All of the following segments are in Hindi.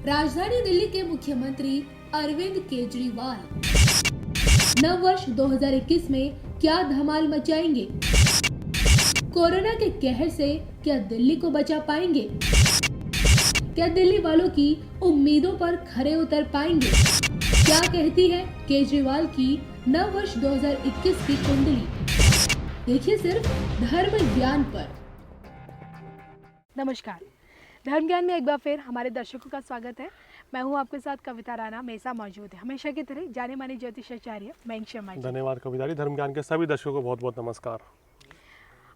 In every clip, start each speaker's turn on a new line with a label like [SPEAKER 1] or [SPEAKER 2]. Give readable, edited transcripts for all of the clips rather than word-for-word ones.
[SPEAKER 1] राजधानी दिल्ली के मुख्यमंत्री अरविंद केजरीवाल नव वर्ष 2021 में क्या धमाल मचाएंगे? कोरोना के कहर से क्या दिल्ली को बचा पाएंगे? क्या दिल्ली वालों की उम्मीदों पर खरे उतर पाएंगे? क्या कहती है केजरीवाल की नव वर्ष 2021 की कुंडली? देखिए सिर्फ धर्म ज्ञान पर।
[SPEAKER 2] नमस्कार, धर्म ज्ञान में एक बार फिर हमारे दर्शकों का स्वागत है। मैं हूं आपके साथ कविता राणा। मेसा मौजूद है हमेशा की तरह जाने माने ज्योतिषाचार्य मयंक शर्मा जी।
[SPEAKER 3] धन्यवाद कविता जी। धर्म ज्ञान के सभी दर्शकों को बहुत बहुत नमस्कार।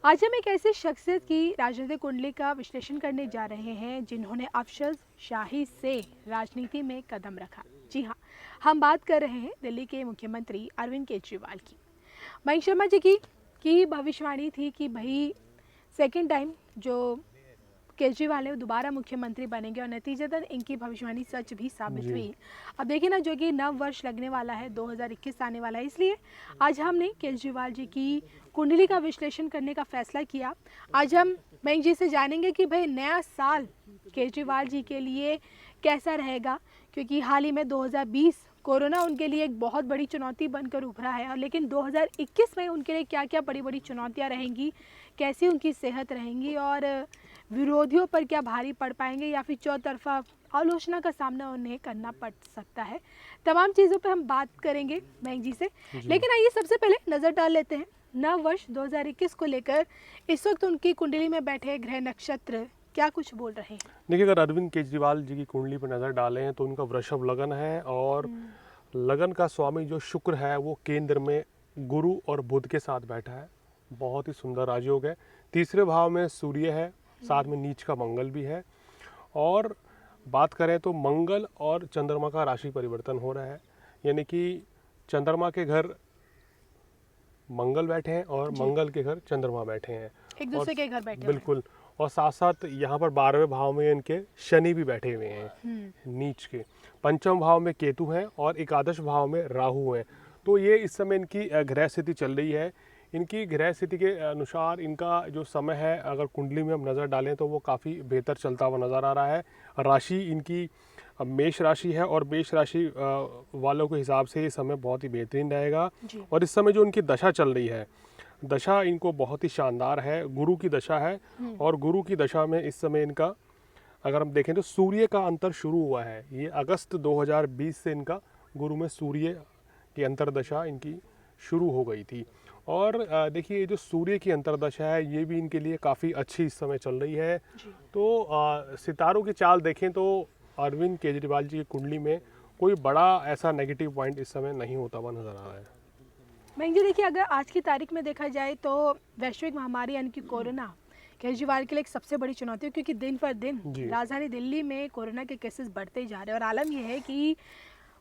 [SPEAKER 2] आज हम एक ऐसी शख्सियत की राजनीतिक कुंडली का विश्लेषण करने जा रहे हैं जिन्होंने अफसरशाही से राजनीति में कदम रखा। जी हाँ, हम बात कर रहे हैं दिल्ली के मुख्यमंत्री अरविंद केजरीवाल की। मयंक शर्मा जी की भविष्यवाणी थी कि भाई सेकेंड टाइम जो केजरीवाल है वो दोबारा मुख्यमंत्री बनेंगे और नतीजतन इनकी भविष्यवाणी सच भी साबित हुई। अब देखिए ना, जो कि नव वर्ष लगने वाला है, 2021 आने वाला है, इसलिए आज हमने केजरीवाल जी की कुंडली का विश्लेषण करने का फैसला किया। आज हम मयंक जी से जानेंगे कि भाई नया साल केजरीवाल जी के लिए कैसा रहेगा, क्योंकि हाल ही में 2020 कोरोना उनके लिए एक बहुत बड़ी चुनौती बनकर उभरा है, और लेकिन 2021 में उनके लिए क्या क्या बड़ी बड़ी चुनौतियां रहेंगी, कैसी उनकी सेहत रहेंगी और विरोधियों पर क्या भारी पड़ पाएंगे या फिर चौतरफा आलोचना का सामना उन्हें करना पड़ सकता है। तमाम चीज़ों पे हम बात करेंगे मयंक जी से, लेकिन आइए सबसे पहले नज़र डाल लेते हैं नव वर्ष 2021 को लेकर इस वक्त उनकी कुंडली में बैठे ग्रह नक्षत्र क्या कुछ बोल रहे हैं।
[SPEAKER 3] देखिए, अगर अरविंद केजरीवाल जी की कुंडली पर नज़र डालें तो उनका वृषभ लगन है और लगन का स्वामी जो शुक्र है वो केंद्र में गुरु और बुध के साथ बैठा है। बहुत ही सुंदर राजयोग है। तीसरे भाव में सूर्य है, साथ में नीच का मंगल भी है। और बात करें तो मंगल और चंद्रमा का राशि परिवर्तन हो रहा है, यानी कि चंद्रमा के घर मंगल बैठे हैं और मंगल के घर चंद्रमा बैठे हैं,
[SPEAKER 2] एक दूसरे के घर बैठे
[SPEAKER 3] बिल्कुल। और साथ साथ यहाँ पर 12वें भाव में इनके शनि भी बैठे हुए हैं नीच के। पंचम भाव में केतु हैं और एकादश भाव में राहु हैं। तो ये इस समय इनकी ग्रह स्थिति चल रही है। इनकी ग्रह स्थिति के अनुसार इनका जो समय है, अगर कुंडली में हम नज़र डालें तो वो काफ़ी बेहतर चलता हुआ नज़र आ रहा है। राशि इनकी मेष राशि है और मेष राशि वालों के हिसाब से ये समय बहुत ही बेहतरीन रहेगा। और इस समय जो इनकी दशा चल रही है, दशा इनको बहुत ही शानदार है। गुरु की दशा है और गुरु की दशा में इस समय इनका अगर हम देखें तो सूर्य का अंतर शुरू हुआ है। ये अगस्त 2020 से इनका गुरु में सूर्य की अंतरदशा इनकी शुरू हो गई थी। और देखिए, जो सूर्य की अंतरदशा है ये भी इनके लिए काफ़ी अच्छी इस समय चल रही है। तो सितारों की चाल देखें तो अरविंद केजरीवाल जी की कुंडली में कोई बड़ा ऐसा नेगेटिव पॉइंट इस समय नहीं होता हुआ नजर आ रहा है।
[SPEAKER 2] मयंक जी, देखिए अगर आज की तारीख में देखा जाए तो वैश्विक महामारी यानी कि कोरोना केजरीवाल के लिए एक सबसे बड़ी चुनौती है, क्योंकि दिन पर दिन राजधानी दिल्ली में कोरोना के केसेस बढ़ते जा रहे हैं। और आलम यह है कि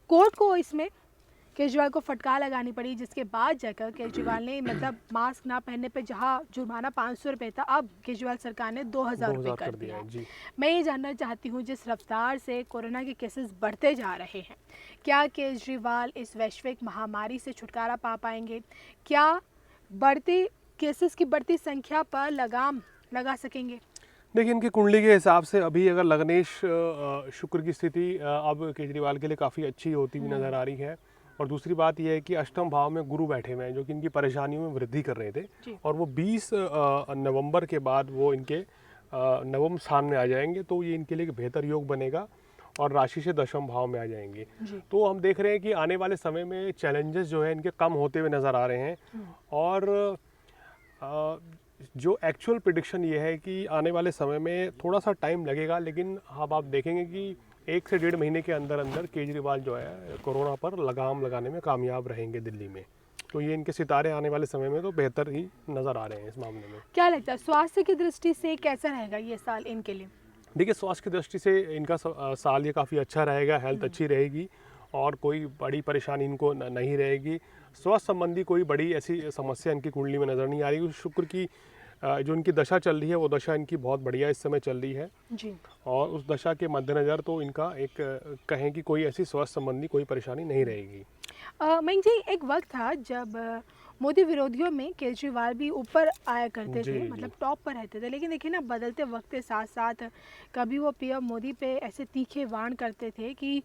[SPEAKER 2] कोर्ट को इसमें केजरीवाल को फटकार लगानी पड़ी, जिसके बाद जाकर केजरीवाल ने मास्क ना पहनने पे जहां जुर्माना 500 रुपये था, अब केजरीवाल सरकार ने 2000 रुपये कर दिया है। मैं ये जानना चाहती हूँ, जिस रफ्तार से कोरोना के केसेस बढ़ते जा रहे हैं, क्या केजरीवाल इस वैश्विक महामारी से छुटकारा पा पाएंगे? क्या बढ़ती केसेस की बढ़ती संख्या पर लगाम लगा सकेंगे?
[SPEAKER 3] देखिए, इनकी कुंडली के हिसाब से अभी अगर लग्नेश शुक्र की स्थिति अब केजरीवाल के लिए काफ़ी अच्छी होती हुई नज़र आ रही है। और दूसरी बात यह है कि अष्टम भाव में गुरु बैठे हुए हैं जो कि इनकी परेशानियों में वृद्धि कर रहे थे, और वो 20 नवंबर के बाद वो इनके नवम स्थान में आ जाएंगे। तो ये इनके लिए एक बेहतर योग बनेगा और राशि से दशम भाव में आ जाएंगे। तो हम देख रहे हैं कि आने वाले समय में चैलेंजेस जो है इनके कम होते हुए नज़र आ रहे हैं। और जो एक्चुअल प्रिडिक्शन ये है कि आने वाले समय में थोड़ा सा टाइम लगेगा, लेकिन अब आप देखेंगे कि 1 से 1.5 महीने के अंदर अंदर केजरीवाल जो है कोरोना पर लगाम लगाने में कामयाब रहेंगे दिल्ली में। तो ये इनके सितारे आने वाले समय में तो बेहतर ही नज़र आ रहे हैं इस मामले में।
[SPEAKER 2] क्या लगता है स्वास्थ्य की दृष्टि से कैसा रहेगा ये साल इनके लिए?
[SPEAKER 3] देखिए, स्वास्थ्य की दृष्टि से इनका साल ये काफ़ी अच्छा रहेगा। हेल्थ अच्छी रहेगी और कोई बड़ी परेशानी इनको नहीं रहेगी। स्वास्थ्य संबंधी कोई बड़ी ऐसी समस्या इनकी कुंडली में नज़र नहीं आ रही। शुक्र की जो इनकी दशा चल रही है वो दशा इनकी बहुत बढ़िया इस समय चल रही है जी। और उस दशा के मद्देनज़र तो इनका एक कहें कि कोई ऐसी स्वास्थ्य संबंधी कोई परेशानी नहीं रहेगी।
[SPEAKER 2] मयंक जी, एक वक्त था जब मोदी विरोधियों में केजरीवाल भी ऊपर आया करते
[SPEAKER 3] जी,
[SPEAKER 2] थे,
[SPEAKER 3] जी।
[SPEAKER 2] मतलब टॉप पर रहते थे। लेकिन देखिए ना, बदलते वक्त के साथ साथ कभी वो पीएम मोदी पे ऐसे तीखे वाण करते थे कि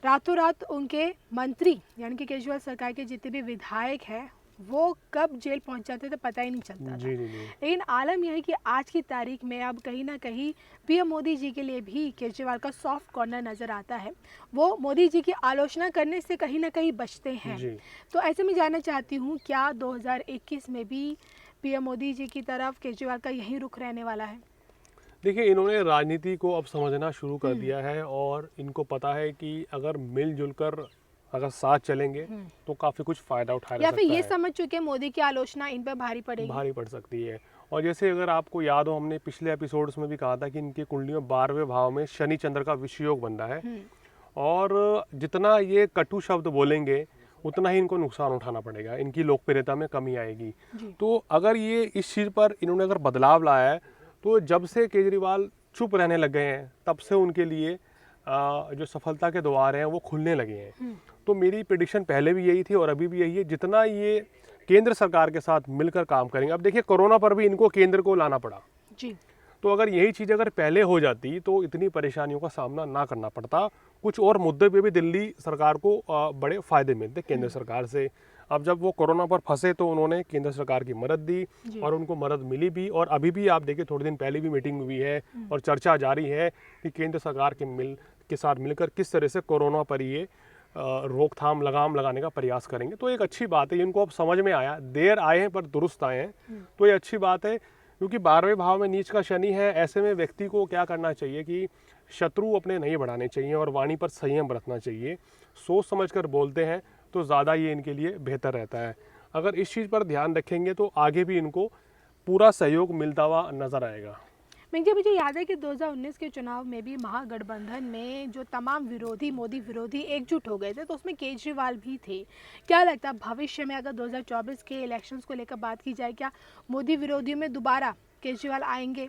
[SPEAKER 2] रातों रात उनके मंत्री यानी कि केजरीवाल सरकार के जितने भी विधायक हैं वो कब जेल पहुंच जाते थे पता ही नहीं चलता था।
[SPEAKER 3] जी जी जी।
[SPEAKER 2] लेकिन आलम यह है कि आज की तारीख में अब कहीं ना कहीं पीएम मोदी जी के लिए भी केजरीवाल का सॉफ्ट कॉर्नर नज़र आता है। वो मोदी जी की आलोचना करने से कहीं ना कहीं बचते हैं।
[SPEAKER 3] जी।
[SPEAKER 2] तो ऐसे में जानना चाहती हूँ, क्या 2021 में भी पीएम मोदी जी की तरफ केजरीवाल का यही रुख रहने वाला है?
[SPEAKER 3] देखिए, इन्होंने राजनीति को अब समझना शुरू कर दिया है और इनको पता है कि अगर मिलजुल कर अगर साथ चलेंगे तो काफ़ी कुछ फ़ायदा उठाया
[SPEAKER 2] या
[SPEAKER 3] जा
[SPEAKER 2] फिर
[SPEAKER 3] सकता
[SPEAKER 2] ये
[SPEAKER 3] है,
[SPEAKER 2] समझ चुके हैं मोदी की आलोचना इन पर भारी पड़ेगी?
[SPEAKER 3] भारी पड़ सकती है। और जैसे अगर आपको याद हो, हमने पिछले एपिसोड्स में भी कहा था कि इनकी कुंडली में 12वें भाव में शनि चंद्र का विषयोग बन रहा है और जितना ये कटु शब्द बोलेंगे उतना ही इनको नुकसान उठाना पड़ेगा, इनकी लोकप्रियता में कमी आएगी। तो अगर ये इस चीज़ पर इन्होंने अगर बदलाव लाया है तो जब से केजरीवाल चुप रहने लग गए हैं तब से उनके लिए जो सफलता के द्वार हैं वो खुलने लगे हैं। तो मेरी प्रेडिक्शन पहले भी यही थी और अभी भी यही है, जितना ये केंद्र सरकार के साथ मिलकर काम करेंगे। अब देखिए, कोरोना पर भी इनको केंद्र को लाना पड़ा
[SPEAKER 2] जी।
[SPEAKER 3] तो अगर यही चीज़ अगर पहले हो जाती तो इतनी परेशानियों का सामना ना करना पड़ता। कुछ और मुद्दे पे भी दिल्ली सरकार को बड़े फायदे मिलते केंद्र सरकार से। अब जब वो कोरोना पर फंसे तो उन्होंने केंद्र सरकार की मदद दी और उनको मदद मिली भी। और अभी भी आप देखिए, थोड़े दिन पहले भी मीटिंग हुई है और चर्चा जारी है कि केंद्र सरकार के साथ मिलकर किस तरह से कोरोना पर ये रोकथाम लगाम लगाने का प्रयास करेंगे। तो एक अच्छी बात है, इनको अब समझ में आया, देर आए हैं पर दुरुस्त आए हैं, तो ये अच्छी बात है। क्योंकि 12वें भाव में नीच का शनि है, ऐसे में व्यक्ति को क्या करना चाहिए कि शत्रु अपने नहीं बढ़ाने चाहिए और वाणी पर संयम बरतना चाहिए। सोच समझकर बोलते हैं तो ज़्यादा ये इनके लिए बेहतर रहता है। अगर इस चीज़ पर ध्यान रखेंगे तो आगे भी इनको पूरा सहयोग मिलता हुआ नज़र आएगा।
[SPEAKER 2] जी, मुझे याद है कि 2019 के चुनाव में भी महागठबंधन में जो तमाम विरोधी, मोदी विरोधी एकजुट हो गए थे, तो उसमें केजरीवाल भी थे। क्या लगता है भविष्य में अगर 2024 के इलेक्शंस को लेकर बात की जाए, क्या मोदी विरोधियों में दोबारा केजरीवाल आएंगे,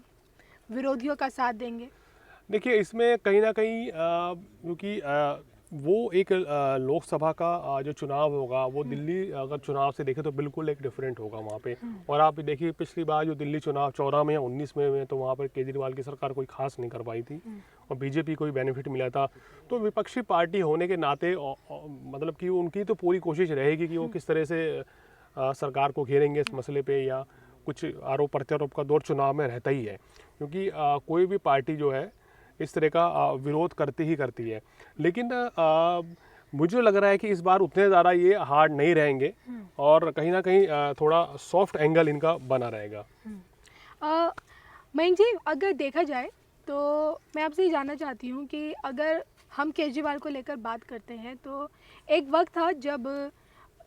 [SPEAKER 2] विरोधियों का साथ देंगे?
[SPEAKER 3] देखिए, इसमें कहीं ना कहीं क्योंकि वो एक लोकसभा का जो चुनाव होगा वो दिल्ली अगर चुनाव से देखें तो बिल्कुल एक डिफरेंट होगा वहाँ पे। और आप देखिए, पिछली बार जो दिल्ली चुनाव 14 में या 19 में तो वहाँ पर केजरीवाल की सरकार कोई खास नहीं कर पाई थी और बीजेपी को ही बेनिफिट मिला था। तो विपक्षी पार्टी होने के नाते मतलब कि उनकी तो पूरी कोशिश रहेगी कि वो किस तरह से सरकार को घेरेंगे इस मसले पे, या कुछ आरोप प्रत्यारोप का दौर चुनाव में रहता ही है। क्योंकि कोई भी पार्टी जो है इस तरह का विरोध करती ही करती है। लेकिन मुझे लग रहा है कि इस बार उतने ज़्यादा ये हार्ड नहीं रहेंगे और कहीं ना कहीं थोड़ा सॉफ्ट एंगल इनका बना रहेगा।
[SPEAKER 2] मयंक जी, अगर देखा जाए तो मैं आपसे ये जानना चाहती हूँ कि अगर हम केजरीवाल को लेकर बात करते हैं तो एक वक्त था जब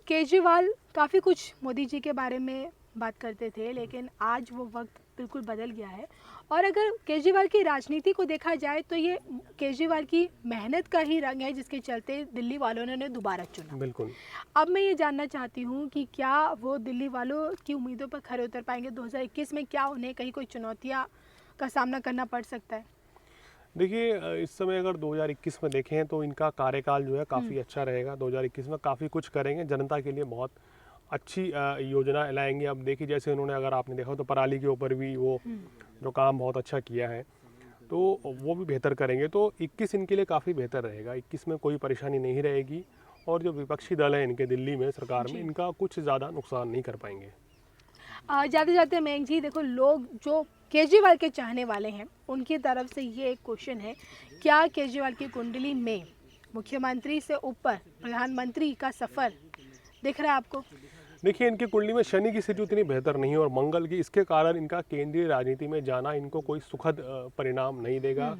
[SPEAKER 2] केजरीवाल काफ़ी कुछ मोदी जी के बारे में बात करते थे, लेकिन आज वो वक्त बिल्कुल बदल गया है। और अगर केजरीवाल की राजनीति को देखा जाए तो ये केजरीवाल की मेहनत का ही रंग है जिसके चलते दिल्ली वालों ने उन्हें दोबारा चुना।
[SPEAKER 3] बिल्कुल।
[SPEAKER 2] अब मैं ये जानना चाहती हूँ कि क्या वो दिल्ली वालों की उम्मीदों पर खरे उतर पाएंगे 2021 में? क्या उन्हें कहीं कोई चुनौतियाँ का सामना करना पड़ सकता है?
[SPEAKER 3] देखिए, इस समय अगर 2021 में देखें तो इनका कार्यकाल जो है काफ़ी अच्छा रहेगा। 2021 में काफ़ी कुछ करेंगे, जनता के लिए बहुत अच्छी योजना लाएंगे। अब देखिए, जैसे उन्होंने, अगर आपने देखा तो पराली के ऊपर भी वो जो काम बहुत अच्छा किया है, तो वो भी बेहतर करेंगे। तो 21 इनके लिए काफ़ी बेहतर रहेगा। 21 में कोई परेशानी नहीं रहेगी और जो विपक्षी दल है इनके दिल्ली में सरकार में, इनका कुछ ज़्यादा नुकसान नहीं कर पाएंगे।
[SPEAKER 2] जाते जाते मयंक जी, देखो, लोग जो केजरीवाल के चाहने वाले हैं उनकी तरफ से ये एक क्वेश्चन है, क्या केजरीवाल की कुंडली में मुख्यमंत्री से ऊपर प्रधानमंत्री का सफ़र दिख रहा है आपको?
[SPEAKER 3] देखिए, इनकी कुंडली में शनि की स्थिति उतनी बेहतर नहीं है और मंगल की, इसके कारण इनका केंद्रीय राजनीति में जाना इनको कोई सुखद परिणाम नहीं देगा।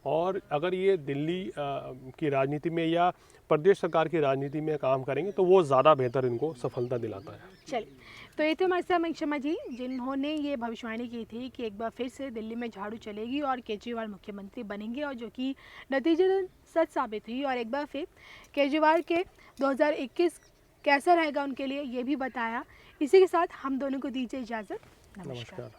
[SPEAKER 3] और अगर ये दिल्ली की राजनीति में या प्रदेश सरकार की राजनीति में काम करेंगे तो वो ज़्यादा बेहतर इनको सफलता दिलाता है।
[SPEAKER 2] चलिए, तो ये थे हमारे साथ मयंक शर्मा जी, जिन्होंने ये भविष्यवाणी की थी कि एक बार फिर से दिल्ली में झाड़ू चलेगी और केजरीवाल मुख्यमंत्री बनेंगे, और जो कि नतीजतन सच साबित हुई। और एक बार फिर केजरीवाल के 2021 कैसा रहेगा उनके लिए ये भी बताया। इसी के साथ हम दोनों को दीजिए इजाज़त। नमस्कार।